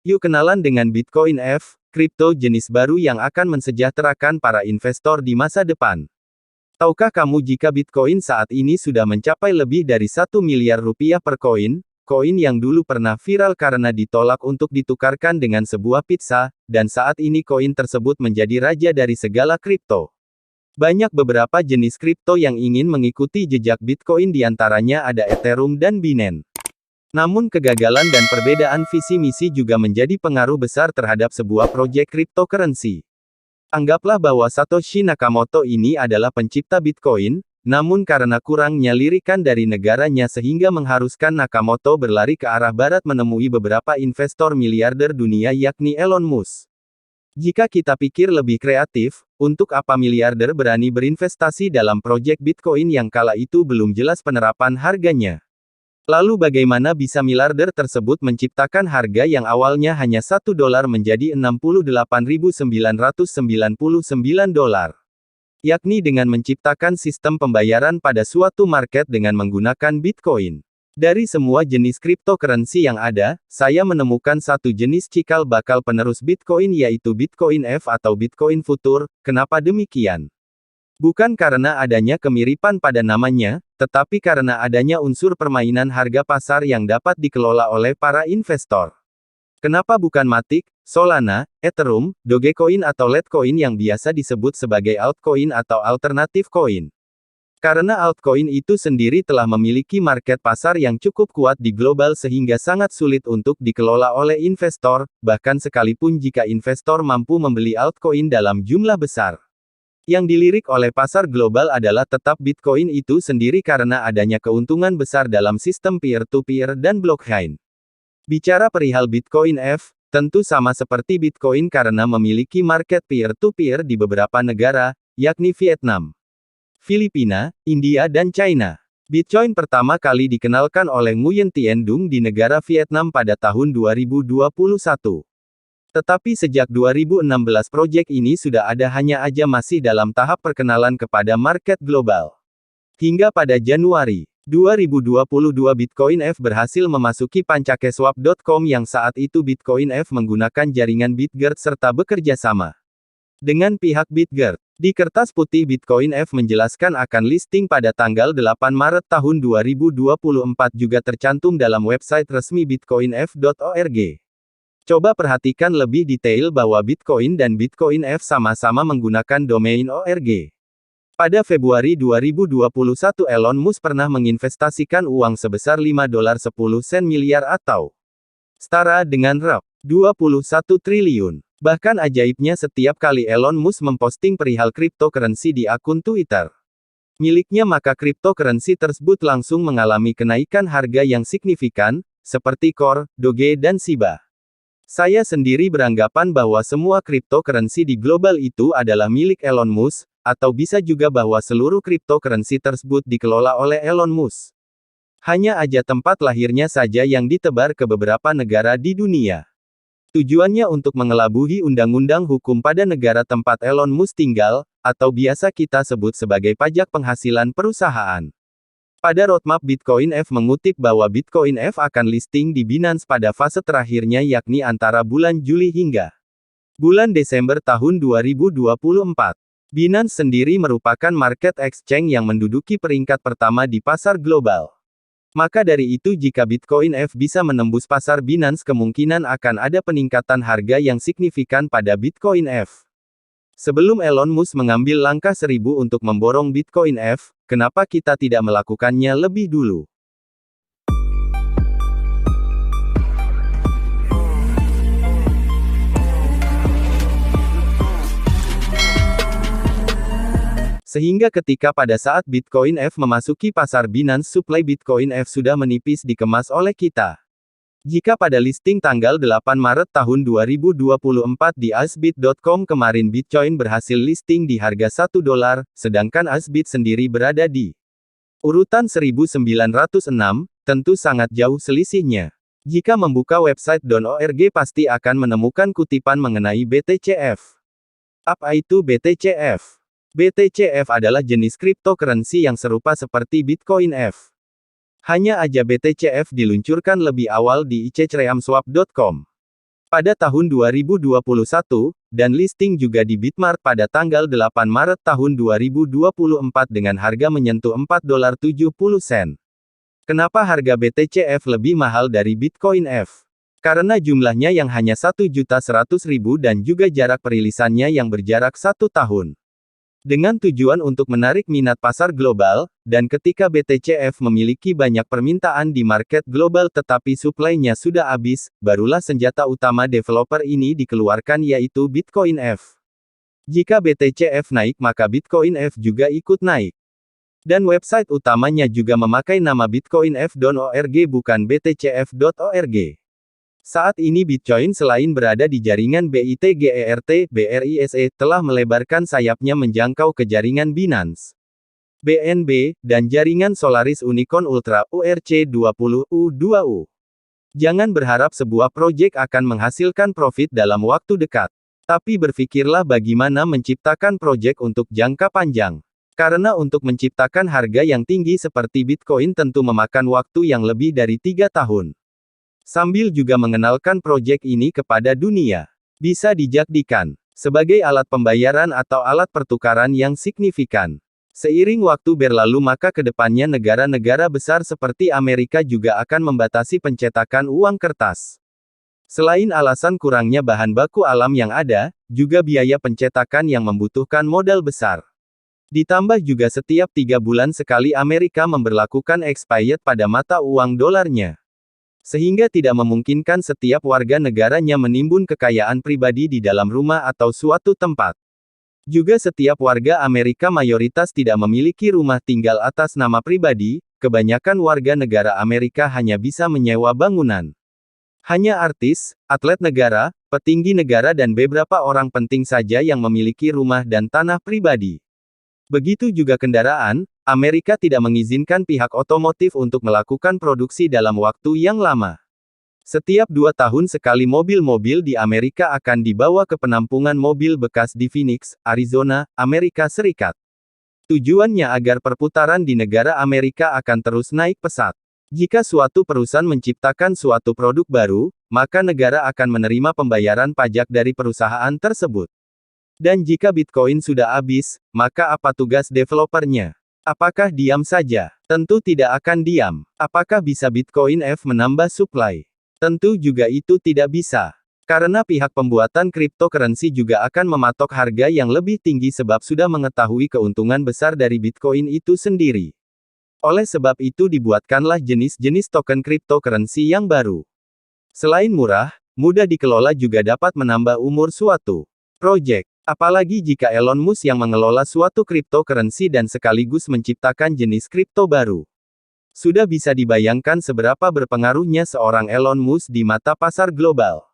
Yuk kenalan dengan Bitcoin F, kripto jenis baru yang akan mensejahterakan para investor di masa depan. Tahukah kamu jika Bitcoin saat ini sudah mencapai lebih dari 1 miliar rupiah per koin? Koin yang dulu pernah viral karena ditolak untuk ditukarkan dengan sebuah pizza, dan saat ini koin tersebut menjadi raja dari segala kripto. Banyak beberapa jenis kripto yang ingin mengikuti jejak Bitcoin, diantaranya ada Ethereum dan Binance. Namun kegagalan dan perbedaan visi misi juga menjadi pengaruh besar terhadap sebuah proyek cryptocurrency. Anggaplah bahwa Satoshi Nakamoto ini adalah pencipta Bitcoin, namun karena kurangnya lirikan dari negaranya sehingga mengharuskan Nakamoto berlari ke arah barat menemui beberapa investor miliarder dunia yakni Elon Musk. Jika kita pikir lebih kreatif, untuk apa miliarder berani berinvestasi dalam proyek Bitcoin yang kala itu belum jelas penerapan harganya? Lalu bagaimana bisa miliarder tersebut menciptakan harga yang awalnya hanya $1 menjadi $68.999, yakni dengan menciptakan sistem pembayaran pada suatu market dengan menggunakan Bitcoin. Dari semua jenis cryptocurrency yang ada, saya menemukan satu jenis cikal bakal penerus Bitcoin, yaitu Bitcoin F atau Bitcoin Future. Kenapa demikian? Bukan karena adanya kemiripan pada namanya, tetapi karena adanya unsur permainan harga pasar yang dapat dikelola oleh para investor. Kenapa bukan Matic, Solana, Ethereum, Dogecoin atau Litecoin yang biasa disebut sebagai altcoin atau alternatif coin? Karena altcoin itu sendiri telah memiliki market pasar yang cukup kuat di global sehingga sangat sulit untuk dikelola oleh investor, bahkan sekalipun jika investor mampu membeli altcoin dalam jumlah besar. Yang dilirik oleh pasar global adalah tetap Bitcoin itu sendiri karena adanya keuntungan besar dalam sistem peer-to-peer dan blockchain. Bicara perihal Bitcoin F, tentu sama seperti Bitcoin karena memiliki market peer-to-peer di beberapa negara, yakni Vietnam, Filipina, India dan China. Bitcoin pertama kali dikenalkan oleh Nguyen Tien Dung di negara Vietnam pada tahun 2021. Tetapi sejak 2016 proyek ini sudah ada, hanya aja masih dalam tahap perkenalan kepada market global. Hingga pada Januari 2022 Bitcoin F berhasil memasuki pancakeswap.com yang saat itu Bitcoin F menggunakan jaringan Bitgert serta bekerja sama dengan pihak Bitgert. Di kertas putih Bitcoin F menjelaskan akan listing pada tanggal 8 Maret tahun 2024 juga tercantum dalam website resmi bitcoinf.org. Coba perhatikan lebih detail bahwa Bitcoin dan Bitcoin F sama-sama menggunakan domain .org. Pada Februari 2021 Elon Musk pernah menginvestasikan uang sebesar $5.10 miliar atau setara dengan Rp. 21 triliun. Bahkan ajaibnya setiap kali Elon Musk memposting perihal cryptocurrency di akun Twitter miliknya, maka cryptocurrency tersebut langsung mengalami kenaikan harga yang signifikan, seperti Core, Doge dan Shiba. Saya sendiri beranggapan bahwa semua cryptocurrency di global itu adalah milik Elon Musk, atau bisa juga bahwa seluruh cryptocurrency tersebut dikelola oleh Elon Musk. Hanya aja tempat lahirnya saja yang ditebar ke beberapa negara di dunia. Tujuannya untuk mengelabui undang-undang hukum pada negara tempat Elon Musk tinggal, atau biasa kita sebut sebagai pajak penghasilan perusahaan. Pada roadmap Bitcoin F mengutip bahwa Bitcoin F akan listing di Binance pada fase terakhirnya, yakni antara bulan Juli hingga bulan Desember tahun 2024. Binance sendiri merupakan market exchange yang menduduki peringkat pertama di pasar global. Maka dari itu jika Bitcoin F bisa menembus pasar Binance, kemungkinan akan ada peningkatan harga yang signifikan pada Bitcoin F. Sebelum Elon Musk mengambil langkah 1000 untuk memborong Bitcoin F, kenapa kita tidak melakukannya lebih dulu? Sehingga ketika pada saat Bitcoin F memasuki pasar Binance, supply Bitcoin F sudah menipis dikemas oleh kita. Jika pada listing tanggal 8 Maret tahun 2024 di Ashbit.com kemarin Bitcoin berhasil listing di harga $1, sedangkan Ashbit sendiri berada di urutan 1906, tentu sangat jauh selisihnya. Jika membuka website .org pasti akan menemukan kutipan mengenai BTCF. Apa itu BTCF? BTCF adalah jenis cryptocurrency yang serupa seperti Bitcoin F. Hanya aja BTCF diluncurkan lebih awal di iCeCreamSwap.com. pada tahun 2021, dan listing juga di Bitmart pada tanggal 8 Maret tahun 2024 dengan harga menyentuh $4.70. Kenapa harga BTC-F lebih mahal dari Bitcoin F? Karena jumlahnya yang hanya 1.100.000 dan juga jarak perilisannya yang berjarak 1 tahun. Dengan tujuan untuk menarik minat pasar global, dan ketika BTC-F memiliki banyak permintaan di market global tetapi supply-nya sudah habis, barulah senjata utama developer ini dikeluarkan yaitu Bitcoin F. Jika BTC-F naik maka Bitcoin F juga ikut naik. Dan website utamanya juga memakai nama bitcoinf.org bukan btcf.org. Saat ini Bitcoin selain berada di jaringan BITGERT, BRISE, telah melebarkan sayapnya menjangkau ke jaringan Binance, BNB, dan jaringan Solaris Unicorn Ultra, URC20, U2U. Jangan berharap sebuah proyek akan menghasilkan profit dalam waktu dekat. Tapi berpikirlah bagaimana menciptakan proyek untuk jangka panjang. Karena untuk menciptakan harga yang tinggi seperti Bitcoin tentu memakan waktu yang lebih dari 3 tahun. Sambil juga mengenalkan proyek ini kepada dunia. Bisa dijadikan sebagai alat pembayaran atau alat pertukaran yang signifikan. Seiring waktu berlalu maka kedepannya negara-negara besar seperti Amerika juga akan membatasi pencetakan uang kertas. Selain alasan kurangnya bahan baku alam yang ada, juga biaya pencetakan yang membutuhkan modal besar. Ditambah juga setiap 3 bulan sekali Amerika memberlakukan expired pada mata uang dolarnya. Sehingga tidak memungkinkan setiap warga negaranya menimbun kekayaan pribadi di dalam rumah atau suatu tempat. Juga setiap warga Amerika mayoritas tidak memiliki rumah tinggal atas nama pribadi, kebanyakan warga negara Amerika hanya bisa menyewa bangunan. Hanya artis, atlet negara, petinggi negara dan beberapa orang penting saja yang memiliki rumah dan tanah pribadi. Begitu juga kendaraan, Amerika tidak mengizinkan pihak otomotif untuk melakukan produksi dalam waktu yang lama. Setiap 2 tahun sekali mobil-mobil di Amerika akan dibawa ke penampungan mobil bekas di Phoenix, Arizona, Amerika Serikat. Tujuannya agar perputaran di negara Amerika akan terus naik pesat. Jika suatu perusahaan menciptakan suatu produk baru, maka negara akan menerima pembayaran pajak dari perusahaan tersebut. Dan jika Bitcoin sudah habis, maka apa tugas developernya? Apakah diam saja? Tentu tidak akan diam. Apakah bisa Bitcoin F menambah supply? Tentu juga itu tidak bisa. Karena pihak pembuatan cryptocurrency juga akan mematok harga yang lebih tinggi sebab sudah mengetahui keuntungan besar dari Bitcoin itu sendiri. Oleh sebab itu dibuatkanlah jenis-jenis token cryptocurrency yang baru. Selain murah, mudah dikelola juga dapat menambah umur suatu proyek. Apalagi jika Elon Musk yang mengelola suatu cryptocurrency dan sekaligus menciptakan jenis kripto baru. Sudah bisa dibayangkan seberapa berpengaruhnya seorang Elon Musk di mata pasar global.